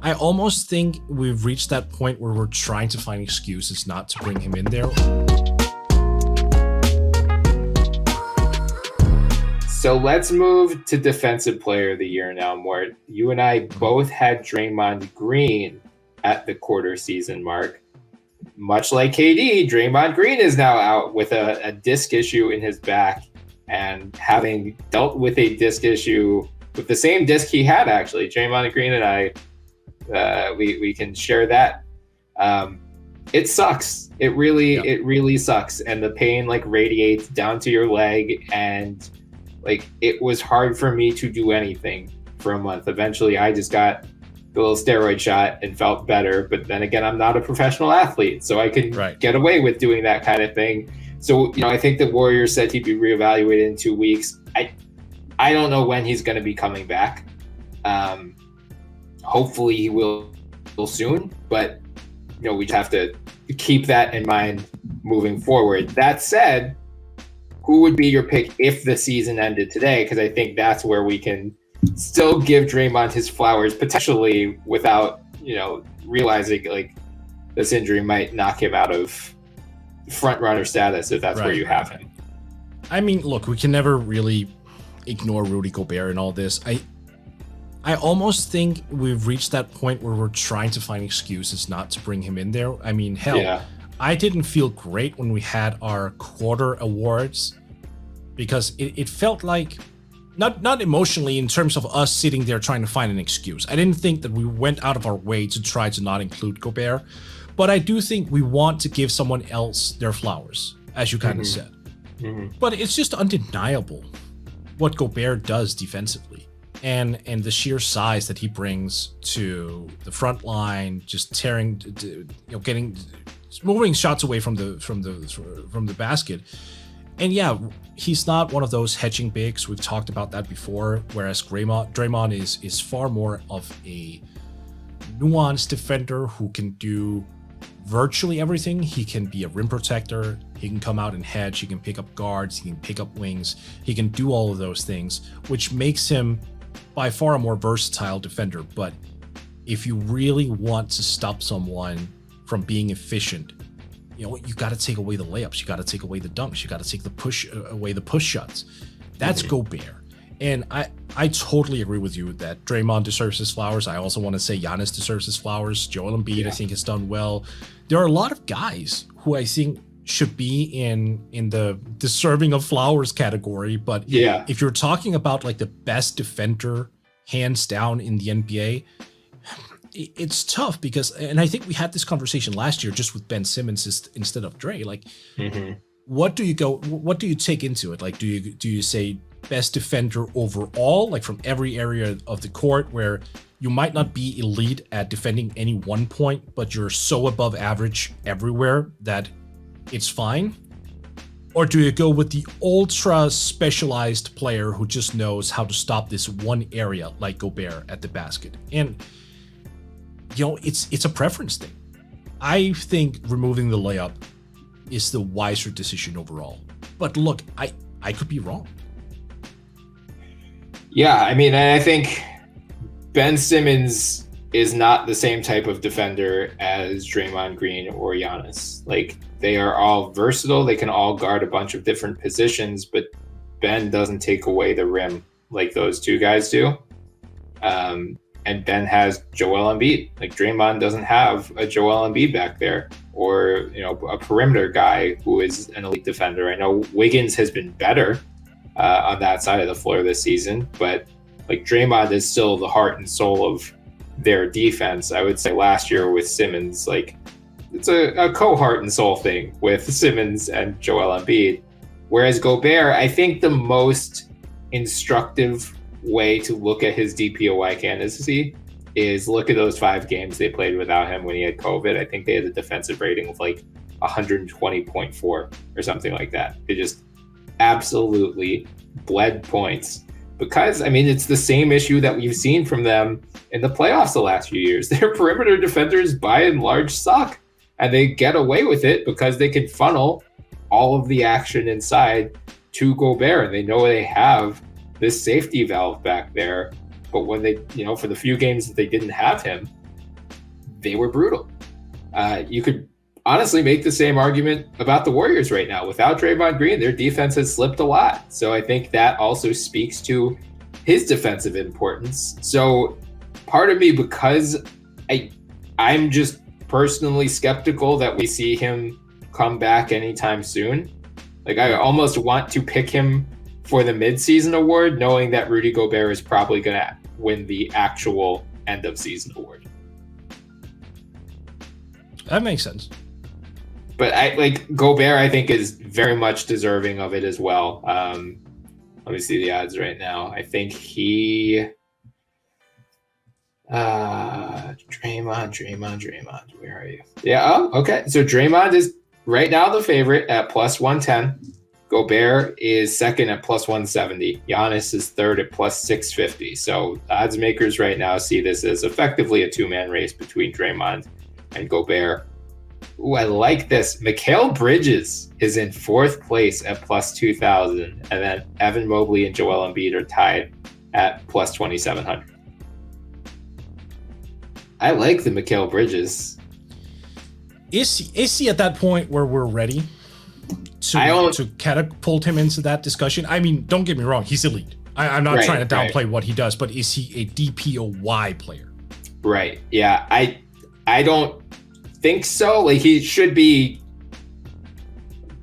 I almost think we've reached that point where we're trying to find excuses not to bring him in there. So let's move to Defensive Player of the Year now, Mort. You and I both had Draymond Green at the quarter season mark. Much like KD, Draymond Green is now out with a disc issue in his back, and having dealt with a disc issue with the same disc he had, actually. Draymond Green and I, we can share that. It sucks. It really sucks. And the pain radiates down to your leg, and it was hard for me to do anything for a month. Eventually, I just got the little steroid shot and felt better. But then again, I'm not a professional athlete, so I can get away with doing that kind of thing. So, I think the Warriors said he'd be reevaluated in 2 weeks. I don't know when he's going to be coming back. Hopefully he will soon, but we just have to keep that in mind moving forward. That said, who would be your pick if the season ended today? Because I think that's where we can still give Draymond his flowers, potentially without, realizing this injury might knock him out of front runner status if that's where you have him. I mean, look, we can never really ignore Rudy Gobert and all this. I almost think we've reached that point where we're trying to find excuses not to bring him in there. I mean, hell, I didn't feel great when we had our quarter awards because it felt like not emotionally in terms of us sitting there trying to find an excuse. I didn't think that we went out of our way to try to not include Gobert, but I do think we want to give someone else their flowers, as you kind of said. But it's just undeniable what Gobert does defensively, and the sheer size that he brings to the front line, just tearing, moving shots away from the basket. And yeah, he's not one of those hedging bigs. We've talked about that before. Whereas Draymond is far more of a nuanced defender who can do virtually everything. He can be a rim protector. He can come out and hedge. He can pick up guards. He can pick up wings. He can do all of those things, which makes him by far a more versatile defender. But if you really want to stop someone from being efficient, you got to take away the layups. You got to take away the dunks. You got to take away the push shots. That's Gobert. And I totally agree with you that Draymond deserves his flowers. I also want to say Giannis deserves his flowers. Joel Embiid, I think, has done well. There are a lot of guys who I think should be in the deserving of flowers category. But if you're talking about the best defender, hands down in the NBA, it's tough because, and I think we had this conversation last year just with Ben Simmons instead of Dre. What do you take into it? Do you say best defender overall, from every area of the court, where you might not be elite at defending any one point, but you're so above average everywhere that it's fine? Or do you go with the ultra specialized player who just knows how to stop this one area, like Gobert at the basket? And it's a preference thing. I think removing the layup is the wiser decision overall. But look, I could be wrong. Yeah, I mean, I think Ben Simmons is not the same type of defender as Draymond Green or Giannis. They are all versatile. They can all guard a bunch of different positions, but Ben doesn't take away the rim like those two guys do. And Ben has Joel Embiid. Draymond doesn't have a Joel Embiid back there, or a perimeter guy who is an elite defender. I know Wiggins has been better on that side of the floor this season, but Draymond is still the heart and soul of their defense. I would say last year with Simmons, it's a co-heart and soul thing with Simmons and Joel Embiid. Whereas Gobert, I think the most instructive way to look at his DPOY candidacy is look at those 5 games they played without him when he had COVID. I think they had a defensive rating of 120.4 or something like that. They just absolutely bled points because, I mean, it's the same issue that we've seen from them in the playoffs the last few years. Their perimeter defenders, by and large, suck, and they get away with it because they can funnel all of the action inside to Gobert, and they know they have this safety valve back there. But when they, for the few games that they didn't have him, they were brutal. You could honestly make the same argument about the Warriors right now. Without Draymond Green, their defense has slipped a lot. So I think that also speaks to his defensive importance. So part of me, because I'm just personally skeptical that we see him come back anytime soon. Like, I almost want to pick him for the midseason award, knowing that Rudy Gobert is probably going to win the actual end of season award. That makes sense. But Gobert, I think, is very much deserving of it as well. Let me see the odds right now. I think he Draymond, where are you? Yeah, okay. So Draymond is right now the favorite at plus 110. Gobert is second at plus 170. Giannis is third at plus 650. So odds makers right now see this as effectively a two-man race between Draymond and Gobert. Ooh, I like this. Mikal Bridges is in fourth place at plus 2,000. And then Evan Mobley and Joel Embiid are tied at plus 2,700. I like the Mikal Bridges. Is he at that point where we're ready to catapult him into that discussion? I mean, don't get me wrong, he's elite. I'm not trying to downplay what he does, but is he a DPOY player? Right. Yeah. I don't think so. Like, he should be.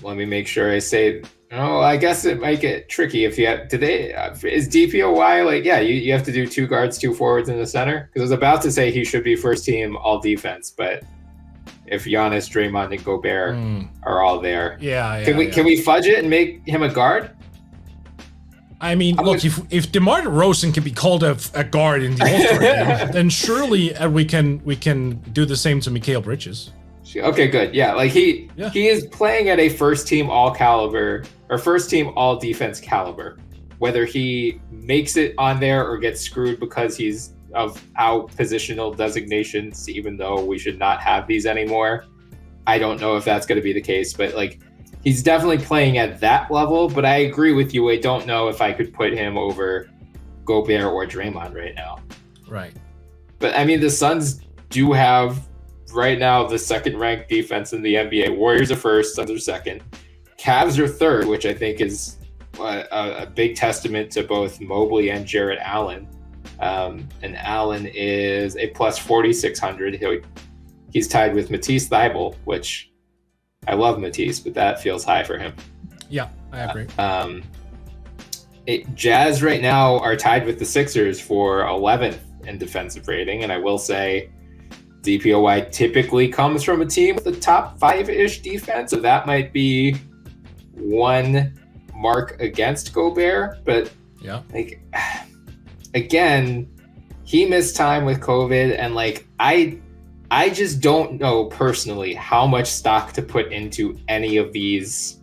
Let me make sure I say. Oh, I guess it might get tricky if you have. Is DPOY like? Yeah, you have to do 2 guards, 2 forwards in the center. Because I was about to say he should be first team all defense, but if Giannis, Draymond, and Gobert are all there, can we fudge it and make him a guard? I mean, look, if DeMar DeRozan can be called a guard in the All-Star game, then surely we can do the same to Mikal Bridges. Okay, good. Yeah, like he is playing at a first team all caliber or first team all defense caliber. Whether he makes it on there or gets screwed because he's of out positional designations, even though we should not have these anymore, I don't know if that's going to be the case. But like, he's definitely playing at that level, but I agree with you. I don't know if I could put him over Gobert or Draymond right now. Right. But I mean, the Suns do have right now the second ranked defense in the NBA. Warriors are first, Suns are second. Cavs are third, which I think is a big testament to both Mobley and Jarrett Allen. And Allen is a plus 4,600. He's tied with Matisse Thybulle, which I love Matisse, but that feels high for him. Yeah, I agree. Jazz right now are tied with the Sixers for 11th in defensive rating, and I will say DPOY typically comes from a team with a top 5-ish defense, so that might be one mark against Gobert. But yeah, like, again, he missed time with COVID, and like I just don't know personally how much stock to put into any of these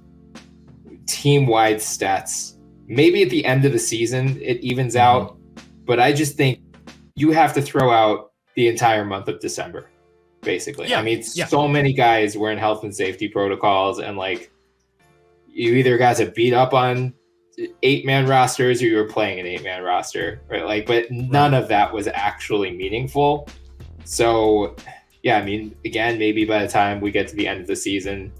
team-wide stats. Maybe at the end of the season it evens out, but I just think you have to throw out the entire month of December, basically. Yeah, I mean, so many guys were in health and safety protocols, and like, you either got to beat up on 8-man rosters or you were playing an 8-man roster, right? Like, but none of that was actually meaningful. So yeah, I mean, again, maybe by the time we get to the end of the season,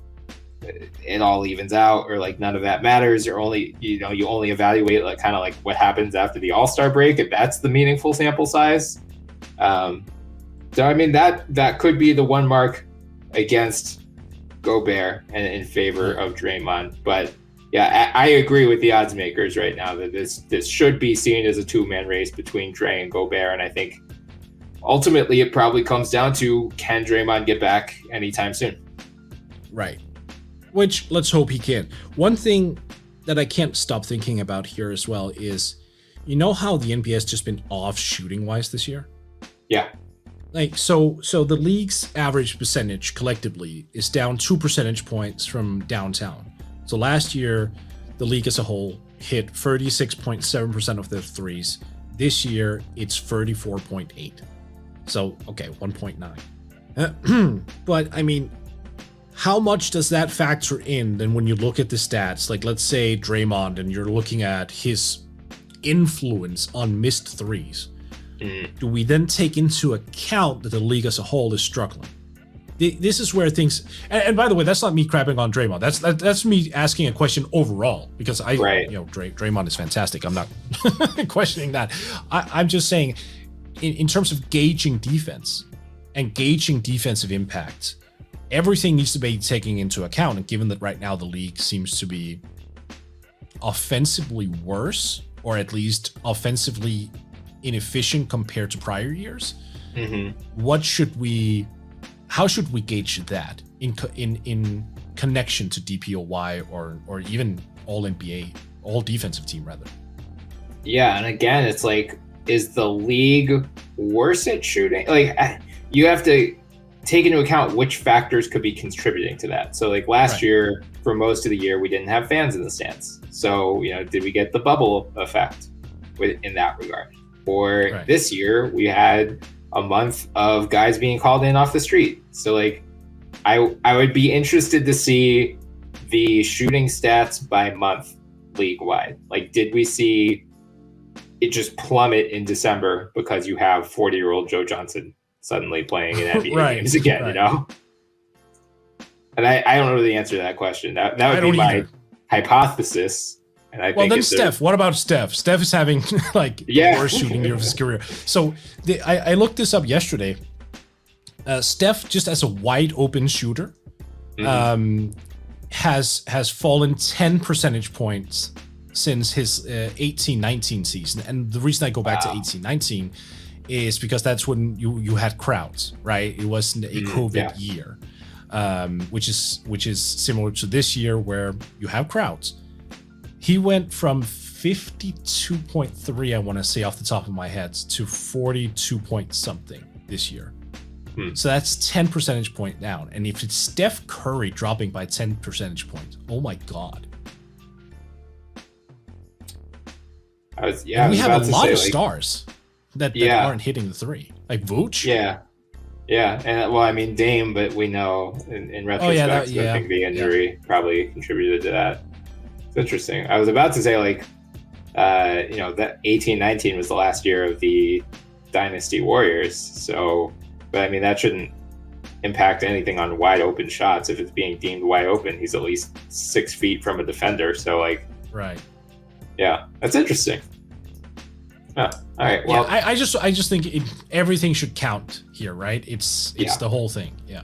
it all evens out, or like none of that matters, or only, you only evaluate like kind of like what happens after the All-Star break, if that's the meaningful sample size. So I mean, that could be the one mark against Gobert and in favor of Draymond. But yeah, I agree with the odds makers right now that this should be seen as a 2-man race between Dre and Gobert, and I think ultimately it probably comes down to, can Draymond get back anytime soon? Right. Which, let's hope he can. One thing that I can't stop thinking about here as well is, you know how the NBA has just been off shooting-wise this year? Yeah. Like, so the league's average percentage collectively is down 2 percentage points from downtown. So last year, the league as a whole hit 36.7% of their threes. This year, it's 34.8. So, okay, 1.9. But, I mean, how much does that factor in then when you look at the stats? Like, let's say Draymond, and you're looking at his influence on missed threes. do we then take into account that the league as a whole is struggling? This is where things, and by the way, that's not me crapping on Draymond. That's me asking a question overall, because Draymond is fantastic. I'm not questioning that. I'm just saying, in terms of gauging defense and gauging defensive impact, everything needs to be taken into account. And given that right now the league seems to be offensively worse, or at least offensively inefficient compared to prior years, how should we gauge that in connection to DPOY or even all NBA, all defensive team rather? Yeah, and again, it's like, is the league worse at shooting? Like, you have to take into account which factors could be contributing to that. So like last year, for most of the year, we didn't have fans in the stands. So, did we get the bubble effect in that regard? Or this year, we had a month of guys being called in off the street. So like, I would be interested to see the shooting stats by month league wide. Like, did we see it just plummet in December because you have 40-year-old Joe Johnson suddenly playing in NBA games again, And I don't know the answer to that question. That would be my hypothesis. And I think then Steph. What about Steph? Steph is having the worst shooting year of his career. So I looked this up yesterday. Steph, just as a wide open shooter, has fallen 10 percentage points since his 18-19 season. And the reason I go back to 18-19 is because that's when you had crowds, right? It wasn't a COVID year, which is similar to this year where you have crowds. He went from 52.3, I want to say off the top of my head, to 42 point something this year. So that's 10 percentage point down. And if it's Steph Curry dropping by 10 percentage points, oh my God. We have a lot of stars that aren't hitting the three. Like Vooch. Yeah. And well, I mean, Dame, but we know in retrospect, I think the injury probably contributed to that. It's interesting. I was about to say, like, that 18-19 was the last year of the Dynasty Warriors. So, but I mean, that shouldn't impact anything on wide open shots. If it's being deemed wide open, he's at least 6 feet from a defender. So, like, yeah, that's interesting. All right. Well, I just think everything should count here, right? It's the whole thing. Yeah.